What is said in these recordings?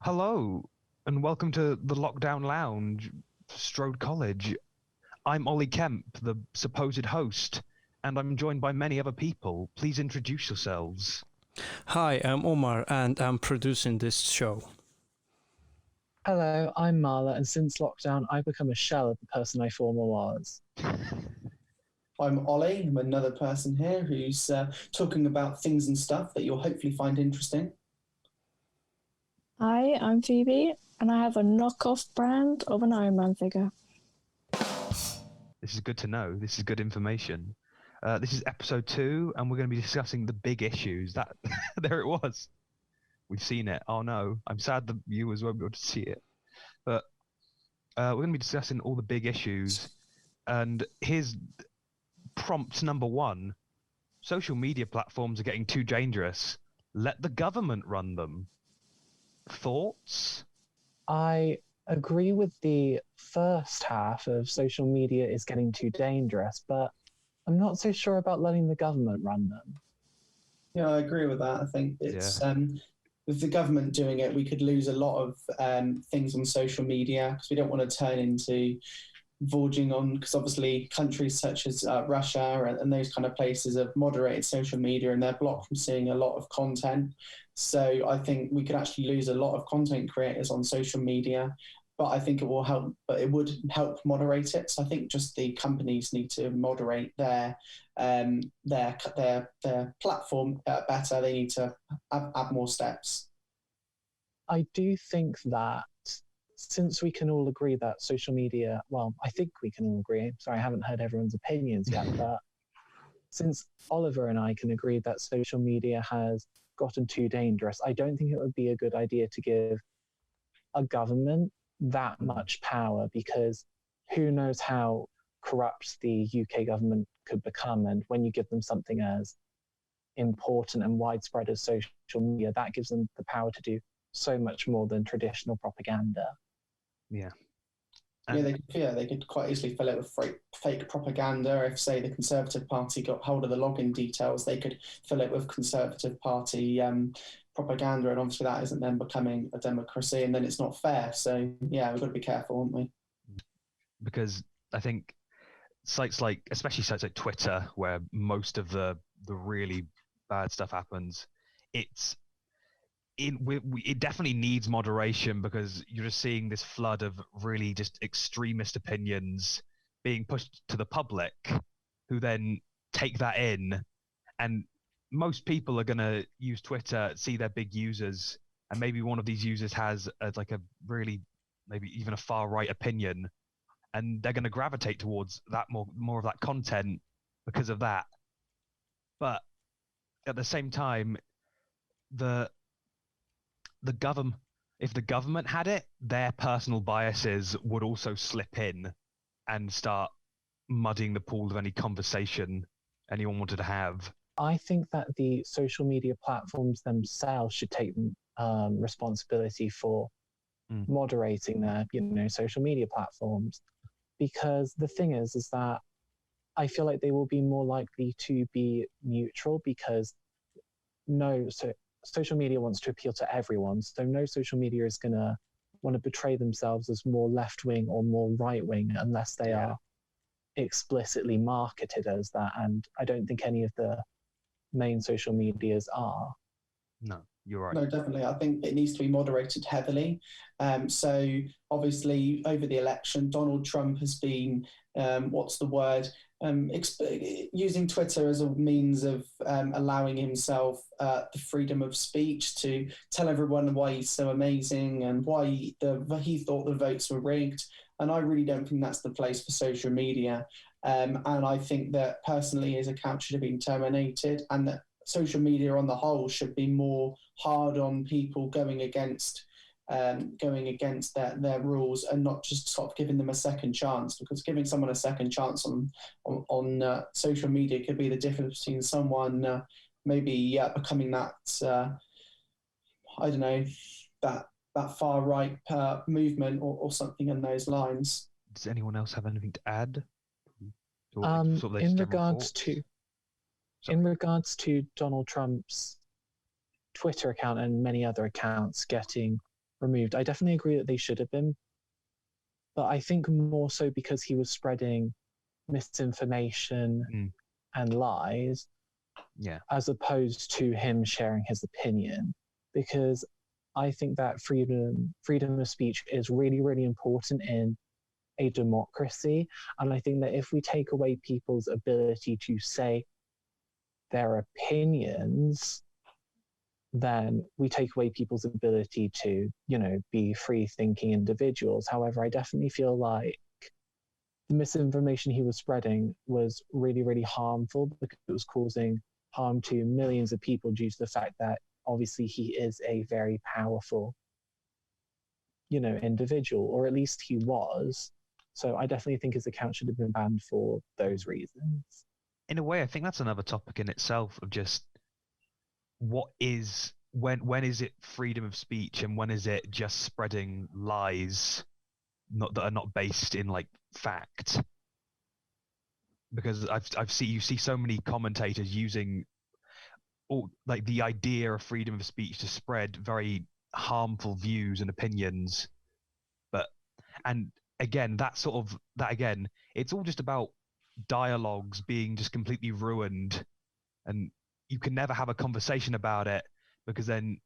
Hello, and welcome to the Lockdown Lounge, Strode College. I'm Ollie Kemp, the supposed host, and I'm joined by many other people. Please introduce yourselves. Hi, I'm Omar, and I'm producing this show. Hello, I'm Marla, and since lockdown, I've become a shell of the person I formerly was. I'm Ollie. I'm another person here who's talking about things and stuff that you'll hopefully find interesting. Hi, I'm Phoebe, and I have a knockoff brand of an Iron Man figure. This is good to know. This is good information. This is episode 2, and we're going to be discussing the big issues. That there it was. We've seen it. Oh no, I'm sad the viewers won't be able to see it. But we're going to be discussing all the big issues. And here's prompt number 1. Social media platforms are getting too dangerous. Let the government run them. Thoughts? I agree with the first half of social media is getting too dangerous, but I'm not so sure about letting the government run them. Yeah, I agree with that. I think it's with the government doing it, we could lose a lot of things on social media because we don't want to turn into verging on, because obviously countries such as Russia and those kind of places have moderated social media and they're blocked from seeing a lot of content. So I think we could actually lose a lot of content creators on social media, but I think it will help, but it would help moderate it. So I think just the companies need to moderate their platform better. They need to add more steps. I do think that since we can all agree that social media, well, I think we can all agree, sorry, I haven't heard everyone's opinions yet, but since Oliver and I can agree that social media has gotten too dangerous, I don't think it would be a good idea to give a government that much power, because who knows how corrupt the UK government could become. And when you give them something as important and widespread as social media, that gives them the power to do so much more than traditional propaganda. Yeah. They could quite easily fill it with fake propaganda. If, say, the Conservative Party got hold of the login details, they could fill it with Conservative Party propaganda, and obviously that isn't then becoming a democracy, and then it's not fair. So, yeah, we've got to be careful, haven't we? Because I think especially sites like Twitter, where most of the really bad stuff happens, it definitely needs moderation, because you're just seeing this flood of really just extremist opinions being pushed to the public, who then take that in, and most people are going to use Twitter, see their big users, and maybe one of these users has a really, maybe even a far right opinion, and they're going to gravitate towards that more of that content because of that. But at the same time, if the government had it, their personal biases would also slip in and start muddying the pool of any conversation anyone wanted to have. I think that the social media platforms themselves should take responsibility for moderating their, social media platforms, because the thing is that I feel like they will be more likely to be neutral, because social media wants to appeal to everyone, so no social media is going to want to portray themselves as more left-wing or more right-wing unless they are explicitly marketed as that, and I don't think any of the main social medias are. No, you're right. No, definitely. I think it needs to be moderated heavily. So obviously over the election, Donald Trump has been, using Twitter as a means of allowing himself the freedom of speech to tell everyone why he's so amazing and why he thought the votes were rigged. And I really don't think that's the place for social media. And I think that personally his account should have been terminated, and that social media on the whole should be more hard on people going against their rules, and not just sort of giving them a second chance, because giving someone a second chance on social media could be the difference between someone maybe becoming that that far right movement or something in those lines. Does anyone else have anything to add? Or sort of those In general regards thoughts? to Sorry. in regards to Donald Trump's Twitter account and many other accounts getting removed, I definitely agree that they should have been. But I think more so because he was spreading misinformation and lies, as opposed to him sharing his opinion. Because I think that freedom of speech is really, really important in a democracy. And I think that if we take away people's ability to say their opinions, then we take away people's ability to, be free-thinking individuals. However, I definitely feel like the misinformation he was spreading was really, really harmful because it was causing harm to millions of people due to the fact that obviously he is a very powerful, individual, or at least he was. So I definitely think his account should have been banned for those reasons. In a way, I think that's another topic in itself of just what is when is it freedom of speech and when is it just spreading lies that are not based in like fact? Because you see so many commentators using like the idea of freedom of speech to spread very harmful views and opinions. And again, it's all just about dialogues being just completely ruined, and you can never have a conversation about it because then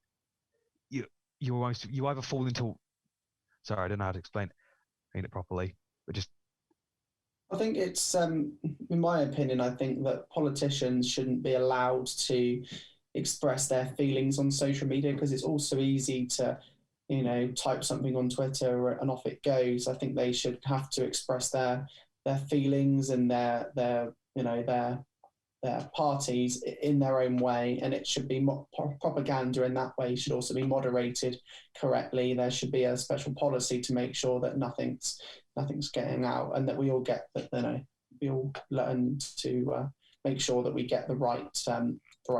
you either fall into, sorry, I don't know how to explain it properly, but just I think it's, in my opinion, I think that politicians shouldn't be allowed to express their feelings on social media because it's also easy to, type something on Twitter and off it goes. I think they should have to express their feelings and their parties in their own way, and it should be propaganda in that way should also be moderated correctly. There should be a special policy to make sure that nothing's getting out, and that we all get that. We all learn to make sure that we get the right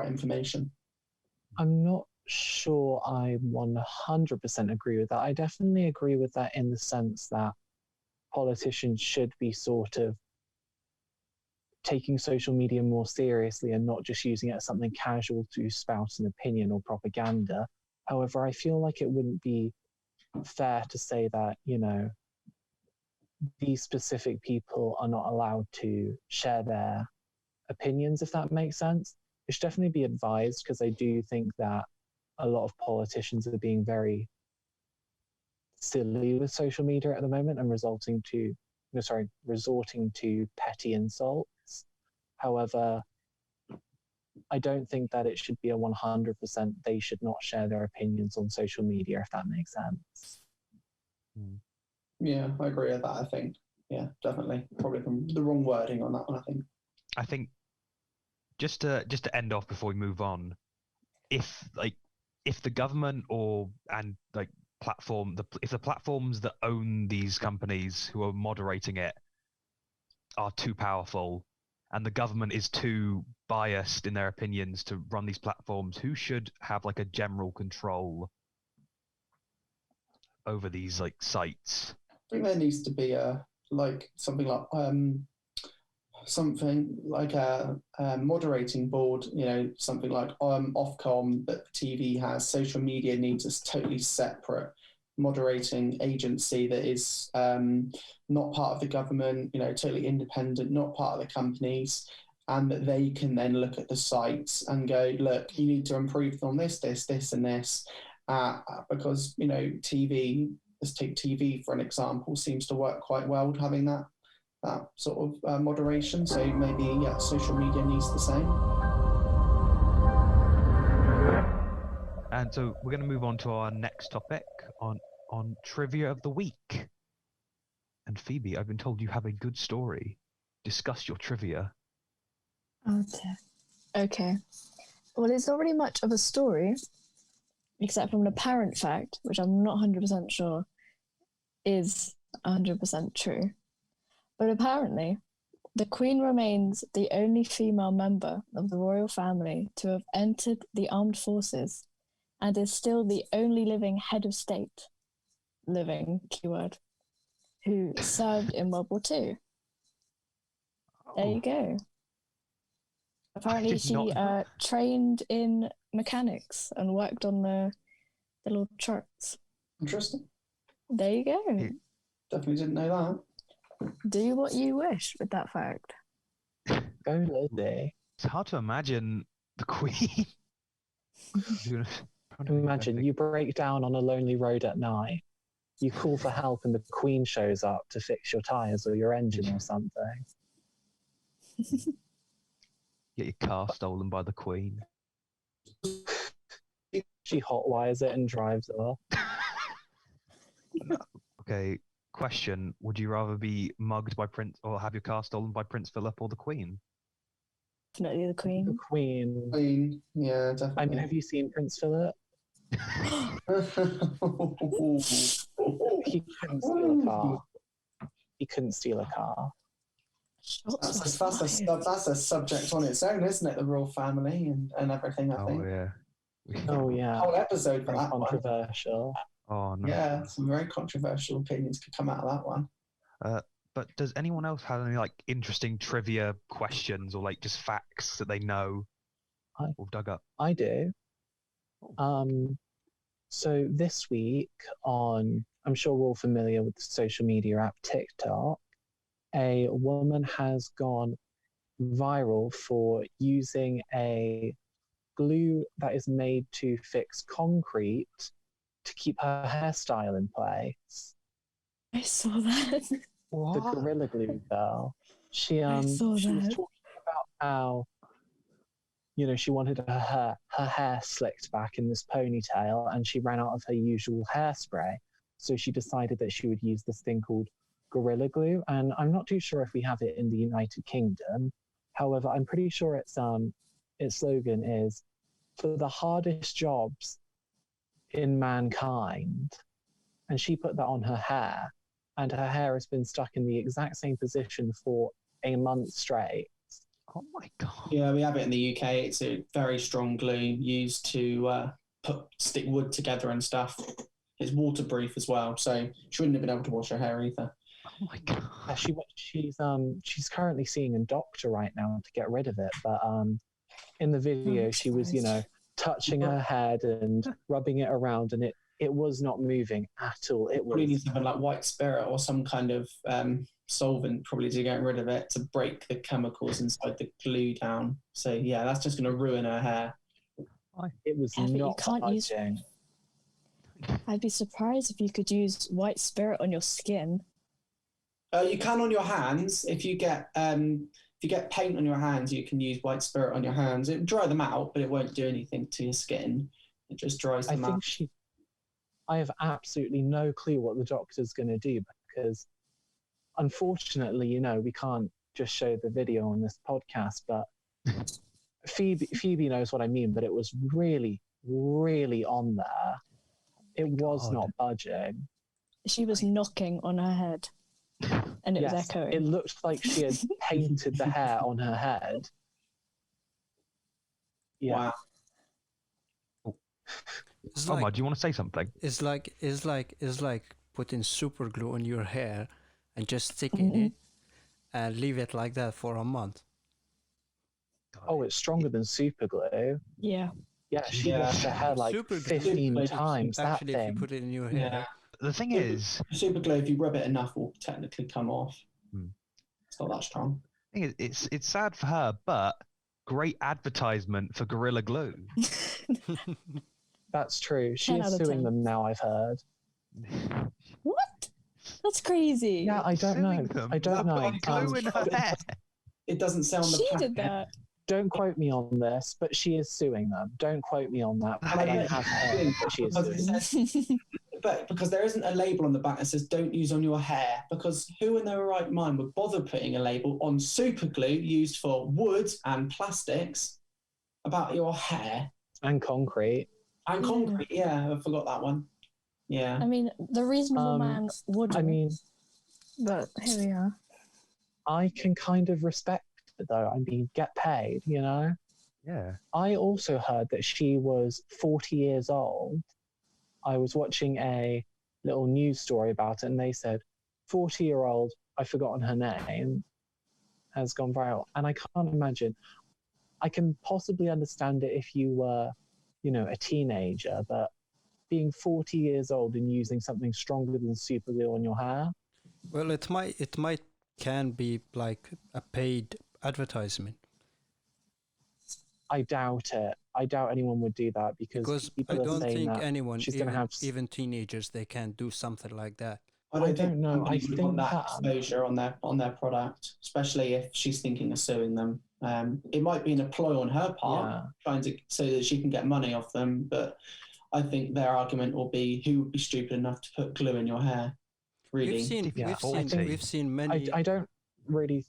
information. I'm not sure I 100% agree with that. I definitely agree with that in the sense that politicians should be sort of taking social media more seriously and not just using it as something casual to spout an opinion or propaganda. However, I feel like it wouldn't be fair to say that, these specific people are not allowed to share their opinions, if that makes sense. It should definitely be advised because I do think that a lot of politicians are being very silly with social media at the moment and resorting to petty insults. However, I don't think that it should be a 100% they should not share their opinions on social media, if that makes sense. Yeah, I agree with that. I think, yeah, definitely. Probably the wrong wording on that one, I think. I think just to end off before we move on, if the government if the platforms that own these companies who are moderating it are too powerful and the government is too biased in their opinions to run these platforms, who should have like a general control over these like sites? I think there needs to be something like a moderating board, something like Ofcom that TV has. Social media needs a totally separate moderating agency that is not part of the government, totally independent, not part of the companies, and that they can then look at the sites and go, look, you need to improve on this, and this, because, TV, let's take TV for an example, seems to work quite well having that sort of moderation. So maybe, social media needs the same. And so we're going to move on to our next topic on trivia of the week. And Phoebe, I've been told you have a good story. Discuss your trivia. Okay. Well, it's not really much of a story, except from an apparent fact, which I'm not 100% sure is 100% true. But apparently, the Queen remains the only female member of the royal family to have entered the armed forces and is still the only living head of state, living, keyword, who served in World War II. There you go. Apparently did she not- trained in mechanics and worked on the little trucks. Interesting. There you go. Yeah. Definitely didn't know Do what you wish with that fact. Go Lizzie. It's hard to imagine the Queen. Imagine you break down on a lonely road at night. You call for help and the Queen shows up to fix your tyres or your engine or something. Get your car stolen by the Queen. She hotwires it and drives off. Okay, question. Would you rather be mugged by Prince or have your car stolen by Prince Philip or the Queen? Definitely the The Queen. Queen. that. Queen. Yeah, definitely. I mean, have you seen Prince Philip? He couldn't steal a car. He couldn't steal a car. Shots That's a subject on its own, isn't it? The royal family and everything, I think. Yeah. Oh yeah. Whole episode for Very that one. controversial. Oh no. Yeah, some very controversial opinions could come out of that one. But does anyone else have any like interesting trivia questions or like just facts that they know or dug up? I do. So this week I'm sure we're all familiar with the social media app TikTok, a woman has gone viral for using a glue that is made to fix concrete to keep her hairstyle in place. I saw that. The Gorilla Glue girl. She was saw talking that. about how, you know, she wanted her hair slicked back in this ponytail and she ran out of her usual hairspray. So she decided that she would use this thing called Gorilla Glue. And I'm not too sure if we have it in the United Kingdom. However, I'm pretty sure its slogan is for the hardest jobs in mankind. And she put that on her hair. And her hair has been stuck in the exact same position for a month straight. Oh my god. Yeah, we have it in the UK. It's a very strong glue used to stick wood together and stuff. It's waterproof as well, so she wouldn't have been able to wash her hair either. Oh my god. She's currently seeing a doctor right now to get rid of it. But in the video, she was, you know, touching her head and rubbing it around, and it was not moving at all. It Probably needs was. to have like white spirit or some kind of solvent probably to get rid of it, to break the chemicals inside the glue down. So yeah, that's just going to ruin her hair. It was Yeah, but you not can't use- budging. I'd be surprised if you could use white spirit on your skin. You can on your hands. If you get paint on your hands, you can use white spirit on your hands. It will dry them out, but it won't do anything to your skin. It just dries them out. I have absolutely no clue what the doctor's going to do because, unfortunately, you know, we can't just show the video on this podcast. But Phoebe knows what I mean. But it was really, really on there. It was not budging. She was knocking on her head, and it was echoing. It looked like she had painted the hair on her head. Yeah. Wow. It's Omar, do you want to say something? It's like putting super glue on your hair and just sticking it and leave it like that for a month. Oh, it's stronger than super glue. Yeah. Yeah, she washed her hair like Super glue 15 is times. That actually, if you thing. put it in your hair, Yeah. The thing is, Super glue, if you rub it enough, will technically come off. Hmm. It's not that strong. it's sad for her, but great advertisement for Gorilla Glue. That's true. She 10 is out of suing 10. them now, I've heard. What? That's crazy. Yeah, I don't know. Suing them. I don't know. Putting glue in her hair. It doesn't say on the She packet. did that. Don't quote me on this, but she is suing them. Don't quote me on that. But I have heard that she is suing them. But because there isn't a label on the back that says "Don't use on your hair," because who in their right mind would bother putting a label on super glue used for wood and plastics about your hair And concrete. and Yeah. concrete? Yeah, I forgot that one. Yeah. I mean, the reasonable man would. I mean, but here we are. I can kind of respect it though. I mean, get paid, you know? Yeah. I also heard that she was 40 years old. I was watching a little news story about it, and they said 40-year-old, I've forgotten her name, has gone viral. And I can't imagine. I can possibly understand it if you were, a teenager, but being 40 years old and using something stronger than super glue on your hair. Well, it might can be like a paid advertisement. I doubt it. I doubt anyone would do that because I people are don't saying think that anyone, she's going to have. even teenagers, they can do something like that. I don't know. I would think want that exposure on their product, especially if she's thinking of suing them. It might be a ploy on her part, trying to so that she can get money off them. But I think their argument will be, who would be stupid enough to put glue in your hair? Really, We've seen many. I don't really.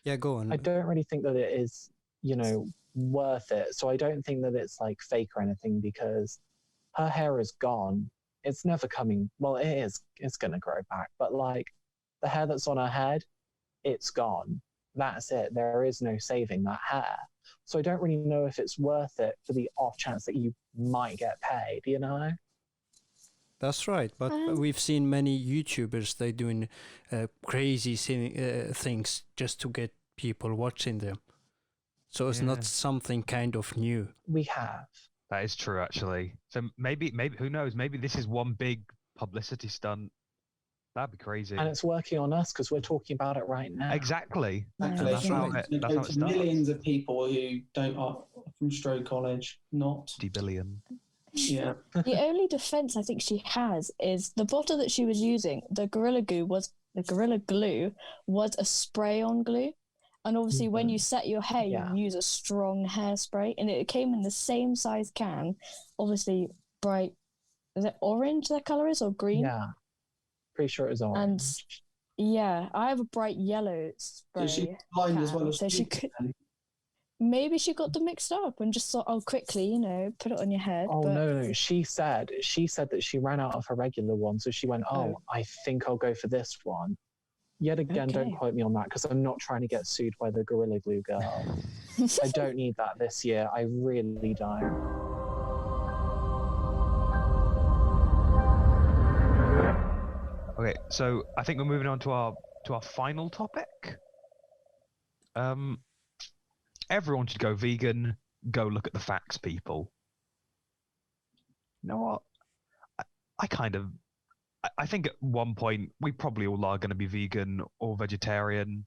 Yeah, go on. I don't really think that it is, worth it. So I don't think that it's like fake or anything because her hair is gone. It's never coming. Well, it is. It's going to grow back. But like the hair that's on her head, it's gone. That's it. There is no saving that hair. So I don't really know if it's worth it for the off chance that you might get paid, That's right. But we've seen many YouTubers, they doing crazy things just to get people watching them. So it's not something kind of new. We have. That is true, actually. So maybe, who knows? Maybe this is one big publicity stunt. That'd be crazy. And it's working on us because we're talking about it right now. Exactly. That's how it starts. Millions of people who are from Stroh College, not 50 billion. Yeah. The only defense I think she has is the bottle that she was using. The Gorilla Glue was a spray-on glue. And obviously, when you set your hair, you use a strong hairspray, and it came in the same size can. Obviously, bright. Is it orange? That color is, or green? Yeah, pretty sure it was orange. And yeah, I have a bright yellow spray. So she's blind as well as so she could. Maybe she got them mixed up and just thought, "Oh, quickly, put it on your head." Oh no! She said that she ran out of her regular one, so she went, "Oh, I think I'll go for this one." Yet again, don't quote me on that because I'm not trying to get sued by the Gorilla Glue girl. I don't need that this year. I really don't. Okay, so I think we're moving on to our final topic. Everyone should go vegan. Go look at the facts, people. You know what? I think at one point we probably all are going to be vegan or vegetarian.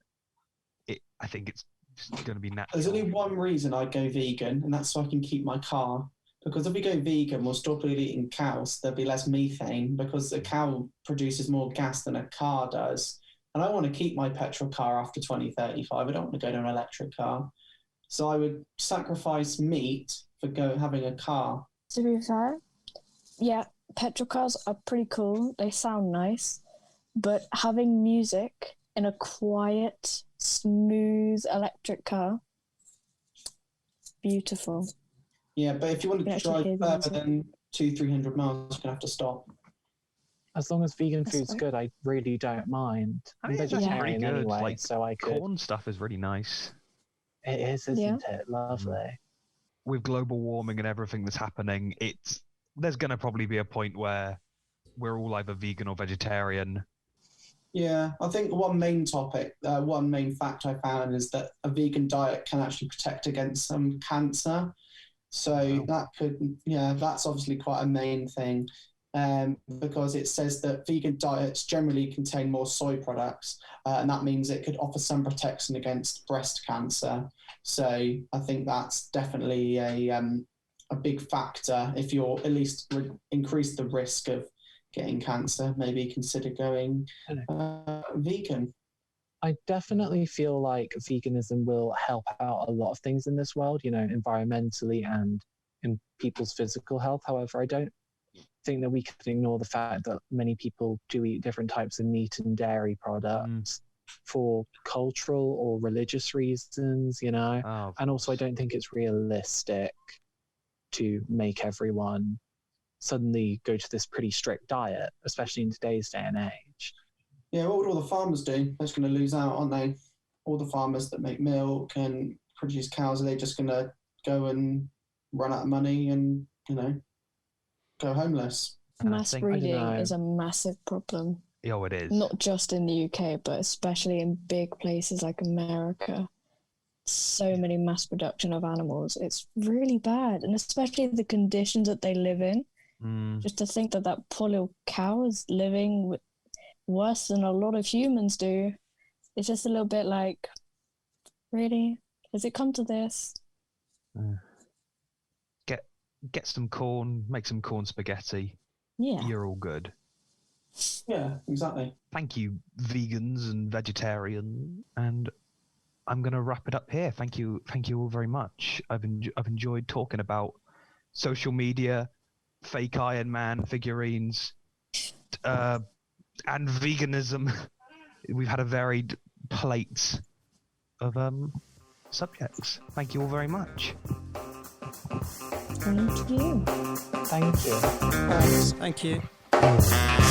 I think it's just going to be natural. There's only one reason I go vegan, and that's so I can keep my car. Because if we go vegan, we'll stop eating cows. There'll be less methane because a cow produces more gas than a car does. And I want to keep my petrol car after 2035. I don't want to go to an electric car. So I would sacrifice meat for having a car. To be fair, yeah, petrol cars are pretty cool. They sound nice. But having music in a quiet, smooth electric car, beautiful. Yeah, but if you wanted to drive further than 200-300 miles, you're gonna have to stop. As long as vegan food's good, I really don't mind. I'm vegetarian anyway, like, so I could. Corn stuff is really nice. It is, isn't it? Lovely. With global warming and everything that's happening, there's gonna probably be a point where we're all either vegan or vegetarian. Yeah, I think one main fact I found is that a vegan diet can actually protect against some cancer. So that's obviously quite a main thing, because it says that vegan diets generally contain more soy products, and that means it could offer some protection against breast cancer. So I think that's definitely a big factor. If you're at least increase the risk of getting cancer, maybe consider going vegan. I definitely feel like veganism will help out a lot of things in this world, environmentally and in people's physical health. However, I don't think that we can ignore the fact that many people do eat different types of meat and dairy products for cultural or religious reasons, and also I don't think it's realistic to make everyone suddenly go to this pretty strict diet, especially in today's day and age. Yeah, what would all the farmers do? They're just going to lose out, aren't they? All the farmers that make milk and produce cows, are they just going to go and run out of money and, go homeless. And I Mass think- breeding know. is a massive problem, Oh, it is. not just in the UK, but especially in big places like America. So many mass production of animals. It's really bad, and especially the conditions that they live in. Mm, Just to think that that poor little cow is living worse than a lot of humans do. It's just a little bit like, really? Has it come to this? get some corn, make some corn spaghetti. Yeah. You're all good. Yeah, exactly. Thank you, vegans and vegetarian. And I'm going to wrap it up here. Thank you all very much. I've enjoyed talking about social media, fake Iron Man figurines, and veganism. We've had a varied plate of subjects. Thank you all very much. Thank you. Thank you. Thank you.